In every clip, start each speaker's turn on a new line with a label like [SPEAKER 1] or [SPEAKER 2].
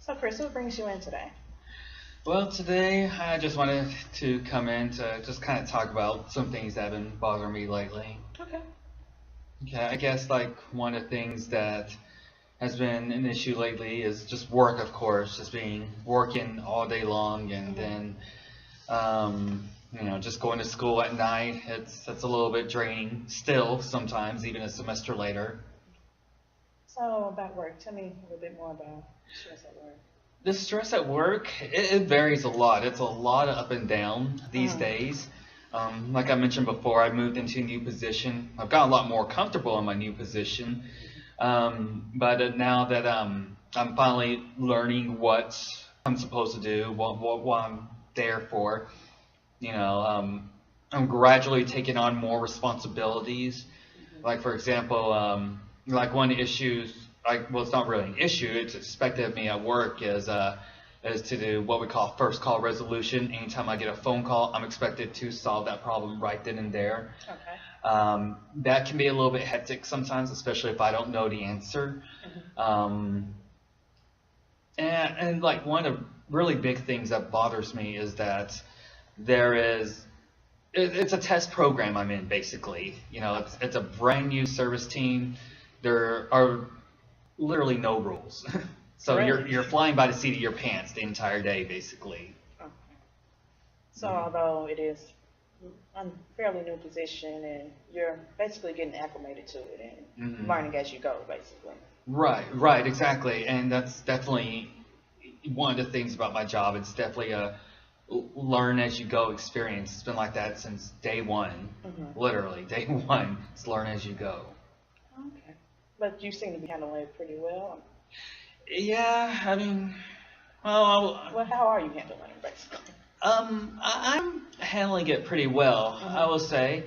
[SPEAKER 1] So, Chris, what brings you in today?
[SPEAKER 2] Well, today I just wanted to come in to just kind of talk about some things that have been bothering me lately.
[SPEAKER 1] Okay.
[SPEAKER 2] Okay, I guess like one of the things that has been an issue lately is just work, of course, just being working all day long and then just going to school at night. It's a little bit draining still sometimes, even a semester later.
[SPEAKER 1] So, about work, tell me a little bit more about stress at work.
[SPEAKER 2] The stress at work, it varies a lot. It's a lot of up and down these days. Like I mentioned before, I moved into a new position. I've gotten a lot more comfortable in my new position. But now that I'm finally learning what I'm supposed to do, what I'm there for, I'm gradually taking on more responsibilities. Like for example, like one of the issues, well, it's not really an issue. It's expected of me at work is to do what we call first call resolution. Anytime I get a phone call, I'm expected to solve that problem right then and there.
[SPEAKER 1] Okay.
[SPEAKER 2] That can be a little bit hectic sometimes, especially if I don't know the answer. And like one of the really big things that bothers me is that it's a test program I'm in basically. It's a brand new service team. There are literally no rules. So
[SPEAKER 1] Really?
[SPEAKER 2] you're flying by the seat of your pants the entire day basically.
[SPEAKER 1] Okay. So, although it is a fairly new position and you're basically getting acclimated to it and learning as you go, basically.
[SPEAKER 2] Right, exactly. And that's definitely one of the things about my job. It's definitely a learn as you go experience. It's been like that since day one. Literally, day one. It's learn as you go.
[SPEAKER 1] Okay. But you seem to be handling it pretty well.
[SPEAKER 2] Yeah, I mean, well,
[SPEAKER 1] Well, how are you handling it, basically?
[SPEAKER 2] I'm handling it pretty well, I will say.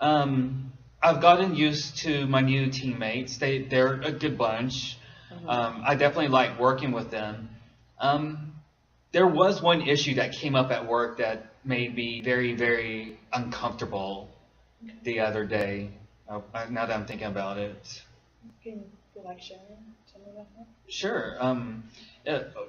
[SPEAKER 2] I've gotten used to my new teammates. They're a good bunch. I definitely like working with them. There was one issue that came up at work that made me very, very uncomfortable the other day. Now that I'm thinking about it.
[SPEAKER 1] Can you feel like sharing? Tell me about that.
[SPEAKER 2] Sure.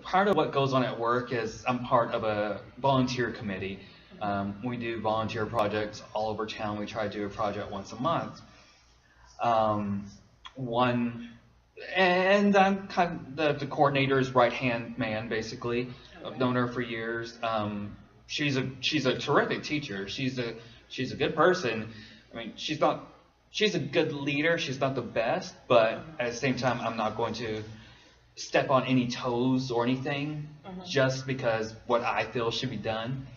[SPEAKER 2] Part of what goes on at work is I'm part of a volunteer committee. We do volunteer projects all over town. We try to do a project once a month. And I'm kind of the coordinator's right-hand man, basically. I've known her for years. She's a terrific teacher. She's a good person. I mean, she's a good leader. She's not the best, but at the same time, I'm not going to step on any toes or anything just because what I feel should be done.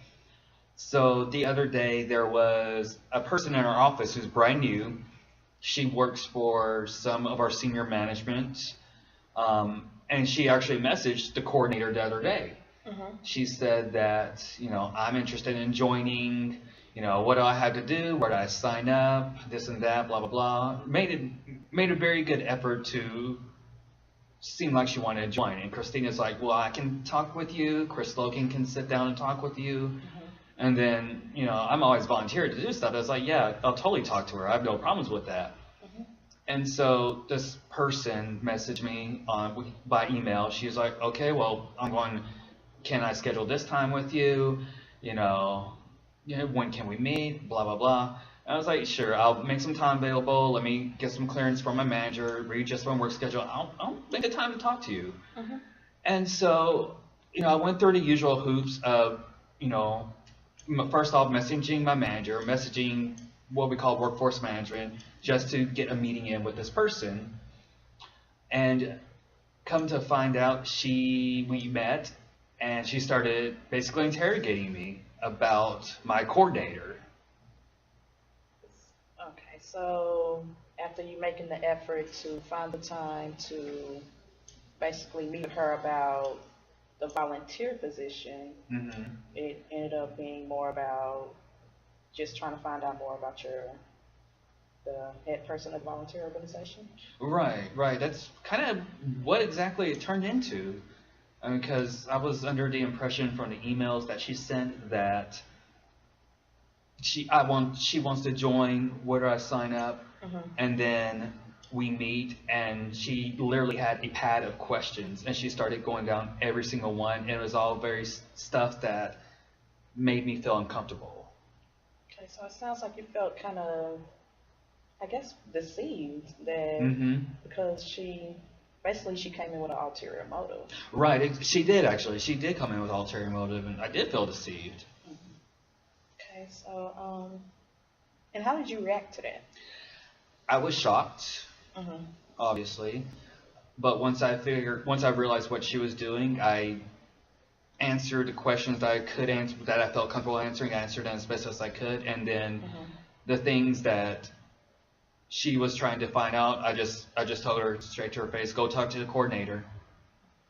[SPEAKER 2] So the other day, there was a person in our office who's brand new. She works for some of our senior management, and she actually messaged the coordinator the other day. She said that, I'm interested in joining. What do I have to do? Where do I sign up? This and that, blah, blah, blah. Made a very good effort to seem like she wanted to join. And Christina's like, well, I can talk with you. Chris Logan can sit down and talk with you. And then, I'm always volunteered to do stuff. I was like, yeah, I'll totally talk to her. I have no problems with that. And so this person messaged me by email. She was like, okay, well, can I schedule this time with you? When can we meet? Blah, blah, blah. And I was like, sure, I'll make some time available. Let me get some clearance from my manager, readjust my work schedule. I'll make a time to talk to you. And so, I went through the usual hoops of, first off, messaging my manager, messaging what we call workforce management, just to get a meeting in with this person. And come to find out, we met, and she started basically interrogating me about my coordinator.
[SPEAKER 1] Okay, so after you making the effort to find the time to basically meet her about the volunteer position, it ended up being more about just trying to find out more about the head person of the volunteer organization.
[SPEAKER 2] Right. That's kind of what exactly it turned into. Because I was under the impression from the emails that she sent that she wants to join. Where do I sign up? And then we meet, and she literally had a pad of questions, and she started going down every single one, and it was all very stuff that made me feel uncomfortable.
[SPEAKER 1] Okay, so it sounds like you felt kind of, I guess, deceived that because she came in with an ulterior motive.
[SPEAKER 2] Right, she did actually. She did come in with ulterior motive, and I did feel deceived.
[SPEAKER 1] Okay, so and how did you react to that?
[SPEAKER 2] I was shocked, obviously, but once I realized what she was doing, I answered the questions that I could answer, that I felt comfortable answering. I answered them as best as I could, and then the things that she was trying to find out, I just told her straight to her face, go talk to the coordinator.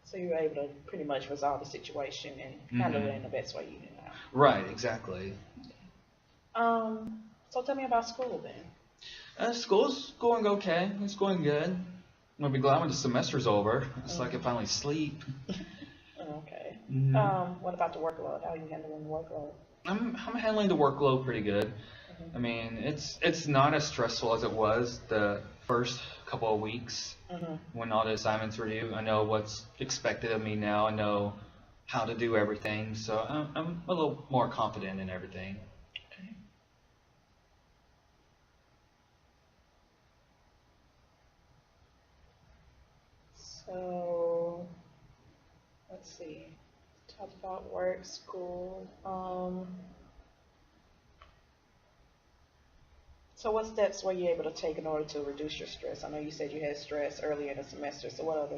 [SPEAKER 1] So you were able to pretty much resolve the situation and handle it in the best way you knew how.
[SPEAKER 2] Right, exactly.
[SPEAKER 1] So tell me about school then.
[SPEAKER 2] School's going okay. It's going good. I'll be glad when the semester's over, so I can finally sleep.
[SPEAKER 1] Okay. What about the workload? How are you handling the workload?
[SPEAKER 2] I'm handling the workload pretty good. I mean, it's not as stressful as it was the first couple of weeks when all the assignments were due. I know what's expected of me now. I know how to do everything, so I'm a little more confident in everything.
[SPEAKER 1] Okay. So let's see. Talked about work, school. So what steps were you able to take in order to reduce your stress? I know you said you had stress earlier in the semester, so what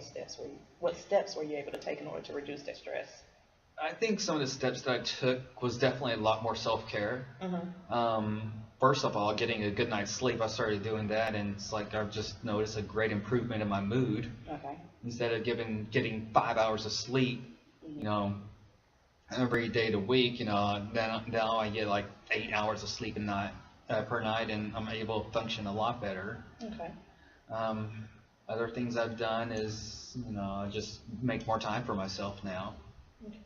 [SPEAKER 1] steps were you able to take in order to reduce that stress?
[SPEAKER 2] I think some of the steps that I took was definitely a lot more self-care. First of all, getting a good night's sleep, I started doing that, and it's like I've just noticed a great improvement in my mood.
[SPEAKER 1] Okay.
[SPEAKER 2] Instead of getting 5 hours of sleep, every day of the week, now I get like 8 hours of sleep per night, and I'm able to function a lot better.
[SPEAKER 1] Okay.
[SPEAKER 2] Other things I've done is, I just make more time for myself now.
[SPEAKER 1] Okay.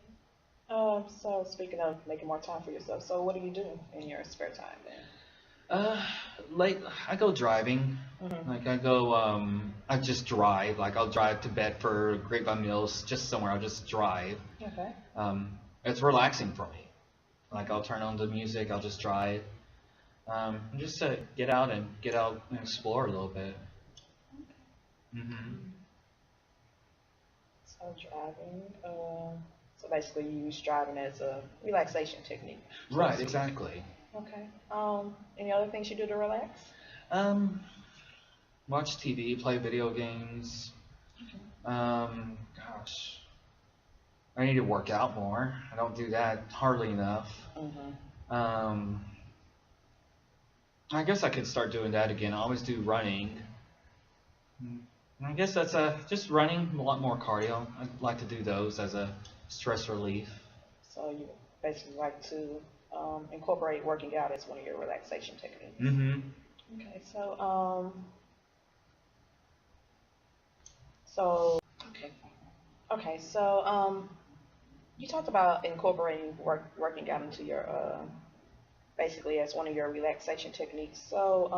[SPEAKER 1] So speaking of making more time for yourself, so what do you do in your spare time then?
[SPEAKER 2] Like I go driving. Like I just drive. Like I'll drive to Bedford, Grapevine Mills, just somewhere. I'll just drive.
[SPEAKER 1] Okay.
[SPEAKER 2] It's relaxing for me. Like I'll turn on the music. I'll just drive. Just to get out and explore a little bit.
[SPEAKER 1] So driving. So basically, you use driving as a relaxation technique.
[SPEAKER 2] Right. Exactly.
[SPEAKER 1] Okay. Any other things you do to relax?
[SPEAKER 2] Watch TV, play video games. Gosh, I need to work out more. I don't do that hardly enough. I guess I could start doing that again. I always do running. I guess that's just running, a lot more cardio. I like to do those as a stress relief.
[SPEAKER 1] So you basically like to incorporate working out as one of your relaxation techniques. Okay, so you talked about incorporating working out into your basically as one of your relaxation techniques. So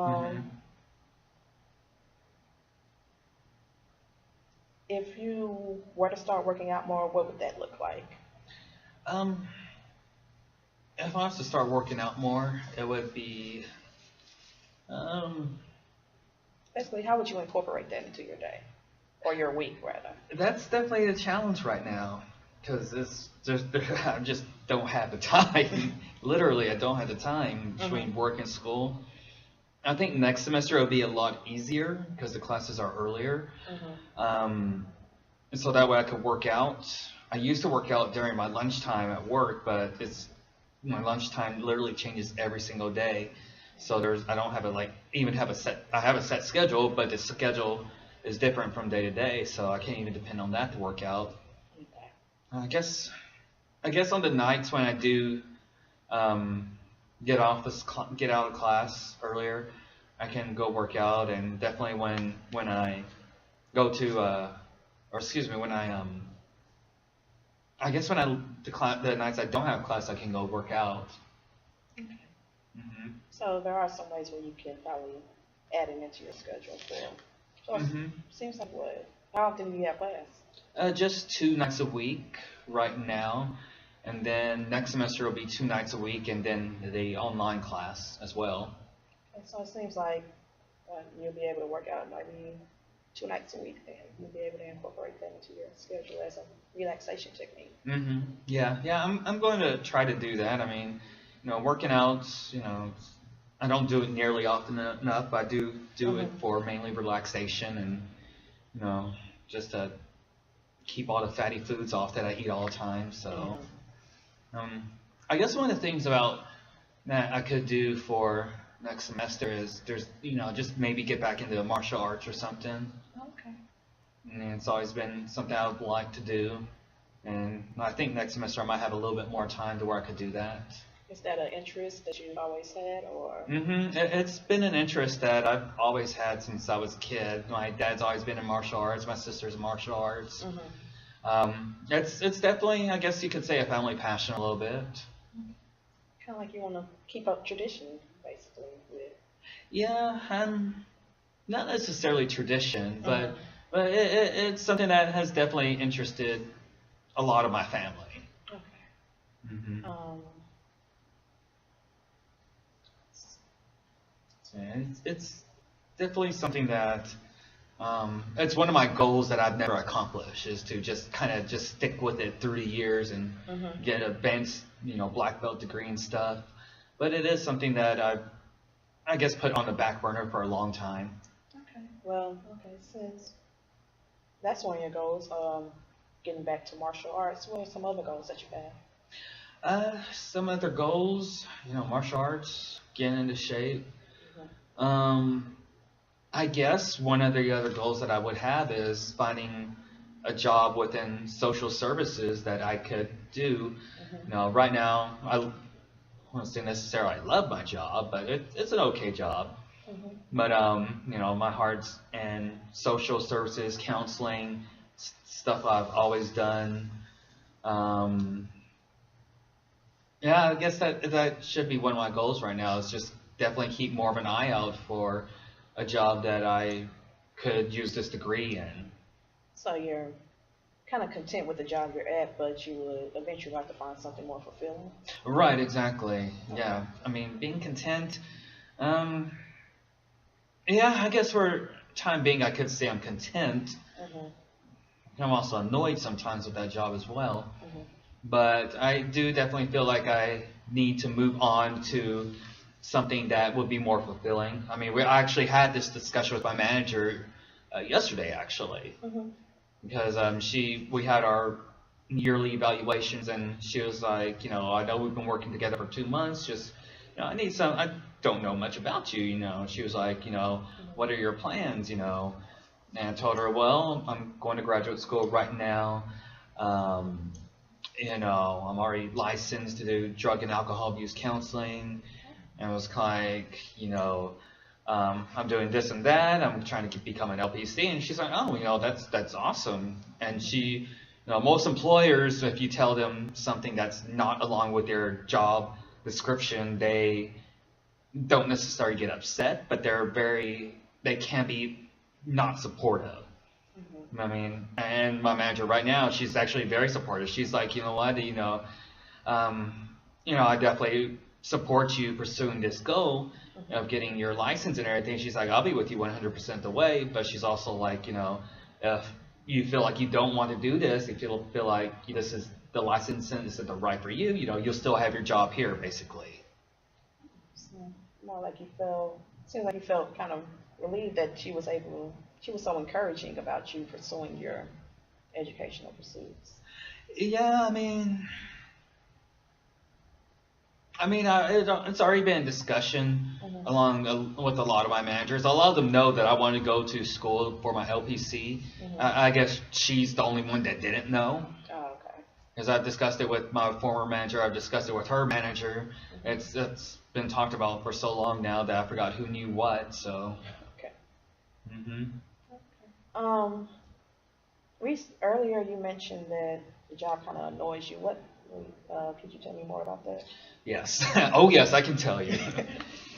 [SPEAKER 1] if you were to start working out more, what would that look like?
[SPEAKER 2] If I was to start working out more, it would be
[SPEAKER 1] basically, how would you incorporate that into your day or your week, rather?
[SPEAKER 2] That's definitely the challenge right now, because I just don't have the time. Literally, I don't have the time between work and school. I think next semester it'll be a lot easier because the classes are earlier. So that way I could work out. I used to work out during my lunchtime at work, but my lunchtime literally changes every single day. So I don't have I have a set schedule, but the schedule is different from day to day, so I can't even depend on that to work out. I guess on the nights when I do get out of class earlier, I can go work out, and definitely when I go to the nights I don't have class, I can go work out.
[SPEAKER 1] Okay. So there are some ways where you can probably add it into your schedule for So it seems like what? How often do you have class?
[SPEAKER 2] Just 2 nights a week right now, and then next semester will be 2 nights a week, and then the online class as well.
[SPEAKER 1] And so it seems like you'll be able to work out maybe 2 nights a week, and you'll be able to incorporate that into your schedule as a relaxation technique.
[SPEAKER 2] Yeah. I'm going to try to do that. I mean, working out, I don't do it nearly often enough. I do it for mainly relaxation and, just to keep all the fatty foods off that I eat all the time. So, I guess one of the things about that I could do for next semester is just maybe get back into martial arts or something.
[SPEAKER 1] Okay.
[SPEAKER 2] And it's always been something I would like to do. And I think next semester I might have a little bit more time to where I could do that.
[SPEAKER 1] Is that an interest that you've always had, or?
[SPEAKER 2] It's been an interest that I've always had since I was a kid. My dad's always been in martial arts. My sister's in martial arts. It's definitely, I guess you could say, a family passion a little bit.
[SPEAKER 1] Kind of like you want to keep up tradition, basically.
[SPEAKER 2] Yeah, not necessarily tradition, but it's something that has definitely interested a lot of my family.
[SPEAKER 1] Okay.
[SPEAKER 2] It's definitely something that it's one of my goals that I've never accomplished, is to just kind of just stick with it through the years and get a advanced, black belt degree and stuff. But it is something that I guess put on the back burner for a long time.
[SPEAKER 1] Okay. Well, since that's one of your goals, getting back to martial arts, what are some other goals that you have?
[SPEAKER 2] Some other goals, martial arts, getting into shape. I guess one of the other goals that I would have is finding a job within social services that I could do. Right now, I won't say necessarily I love my job, but it's an okay job. But my heart's in social services, counseling, stuff I've always done. Yeah, I guess that should be one of my goals right now, is just definitely keep more of an eye out for a job that I could use this degree in.
[SPEAKER 1] So you're kind of content with the job you're at, but you would eventually like to find something more fulfilling?
[SPEAKER 2] Right, exactly. Yeah, I mean, being content, yeah, I guess for time being I could say I'm content. I'm also annoyed sometimes with that job as well. But I do definitely feel like I need to move on to something that would be more fulfilling. I mean, I actually had this discussion with my manager yesterday, actually, because we had our yearly evaluations, and she was like, I know we've been working together for 2 months. Just, I don't know much about you. She was like, what are your plans? And I told her, well, I'm going to graduate school right now. I'm already licensed to do drug and alcohol abuse counseling. And it was like, I'm doing this and that. I'm trying to become an LPC. And she's like, oh, that's awesome. And she, most employers, if you tell them something that's not along with their job description, they don't necessarily get upset, but they can be not supportive. I mean, and my manager right now, she's actually very supportive. She's like, you know what, I definitely support you pursuing this goal of getting your license and everything. She's like, I'll be with you 100% the way. But she's also like, if you feel like you don't want to do this, if you feel like this is the license and this isn't right for you, you'll still have your job here, basically.
[SPEAKER 1] So, more like seems like you felt kind of relieved that she was so encouraging about you pursuing your educational pursuits.
[SPEAKER 2] Yeah, I mean, it's already been a discussion along with a lot of my managers. A lot of them know that I want to go to school for my LPC. I guess she's the only one that didn't know.
[SPEAKER 1] Oh, okay.
[SPEAKER 2] Because I've discussed it with my former manager. I've discussed it with her manager. It's been talked about for so long now that I forgot who knew what. So.
[SPEAKER 1] Okay. Earlier you mentioned that the job kind of annoys you. Could you tell me more about that?
[SPEAKER 2] Yes. Oh, yes, I can tell you.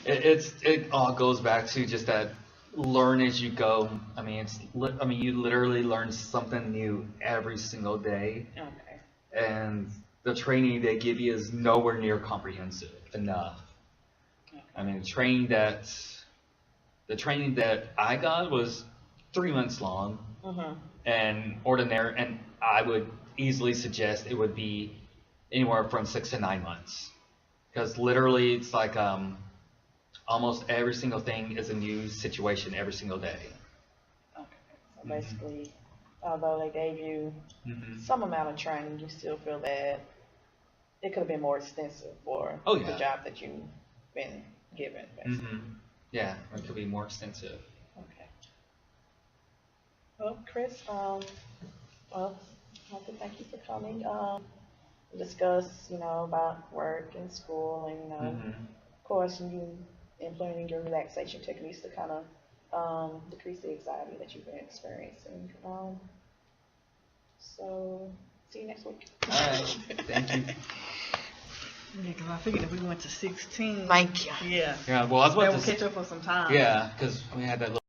[SPEAKER 2] It all goes back to just that learn as you go. I mean, you literally learn something new every single day,
[SPEAKER 1] Okay.
[SPEAKER 2] and the training they give you is nowhere near comprehensive enough.
[SPEAKER 1] Okay.
[SPEAKER 2] I mean, the training that I got was 3 months long, and I would easily suggest it would be anywhere from 6 to 9 months, because literally it's like almost every single thing is a new situation every single day.
[SPEAKER 1] Okay. So basically, although they gave you some amount of training, you still feel that it could have been more extensive for the job that you've been given, basically.
[SPEAKER 2] Yeah, it could be more extensive.
[SPEAKER 1] Okay. Well, Chris, well, I want to thank you for coming. Discuss, about work and school, and of course, you implementing your relaxation techniques to kind of decrease the anxiety that you've been experiencing. So, see you next week.
[SPEAKER 2] All right. Thank you.
[SPEAKER 3] Yeah, because I figured if we went to 16.
[SPEAKER 1] Thank you.
[SPEAKER 3] Yeah.
[SPEAKER 2] Yeah, well, I was about
[SPEAKER 3] to catch up on some time.
[SPEAKER 2] Yeah, because we had that little